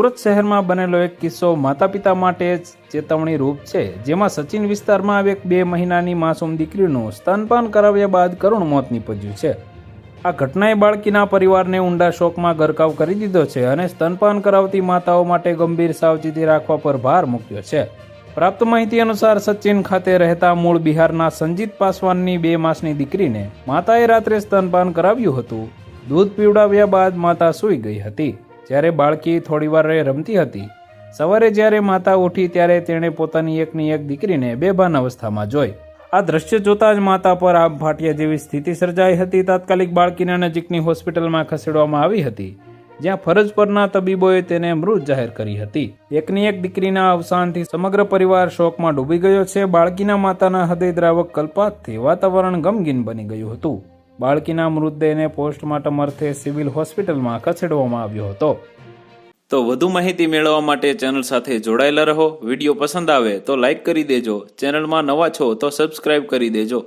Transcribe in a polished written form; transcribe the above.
સુરત શહેરમાં બનેલો એક કિસ્સો માતા પિતા માટે ચેતવણી રૂપ છે, જેમાં સચિન વિસ્તારમાં એક 2 મહિનાની માસૂમ દીકરીનું સ્તનપાન કરાવ્યા બાદ કરુણ મોત નીપજ્યું છે। આ ઘટનાએ બાળકીના પરિવારને ઊંડા શોકમાં ગરકાવ કરી દીધો છે અને સ્તનપાન કરાવતી માતાઓ માટે ગંભીર સાવચેતી રાખવા પર ભાર મૂક્યો છે। પ્રાપ્ત માહિતી અનુસાર સચિન ખાતે રહેતા મૂળ બિહારના સંજીત પાસવાનની 2 માસની દીકરીને માતાએ રાત્રે સ્તનપાન કરાવ્યું હતું। દૂધ પીવડાવ્યા બાદ માતા સૂઈ ગઈ હતી, જ્યારે બાળકી થોડીવાર રમતી હતી। સવારે જ્યારે માતા ઉઠી ત્યારે તેણે પોતાની એકની એક દીકરીને બેભાન અવસ્થામાં જોઈ। આ દ્રશ્ય જોતા જ માતા પર આભ ફાટ્યા જેવી સ્થિતિ સર્જાઈ હતી। તાત્કાલિક બાળકીને નજીકની હોસ્પિટલમાં ખસેડવામાં આવી હતી, જ્યાં ફરજ પરના તબીબોએ તેને મૃત જાહેર કરી હતી। એકની એક દીકરીના અવસાનથી સમગ્ર પરિવાર શોકમાં ડૂબી ગયો છે। બાળકીના માતાના હૃદયદ્રાવક કલ્પાતથી વાતાવરણ ગમગીન બની ગયું હતું। બાળકીના મૃતદેહને પોસ્ટમોર્ટમ અર્થે સિવિલ હોસ્પિટલમાં ખસેડવામાં આવ્યો હતો। તો વધુ માહિતી મેળવવા માટે ચેનલ સાથે જોડાયેલા રહો। વિડીયો પસંદ આવે તો લાઇક કરી દેજો। ચેનલમાં નવા છો તો સબસ્ક્રાઇબ કરી દેજો।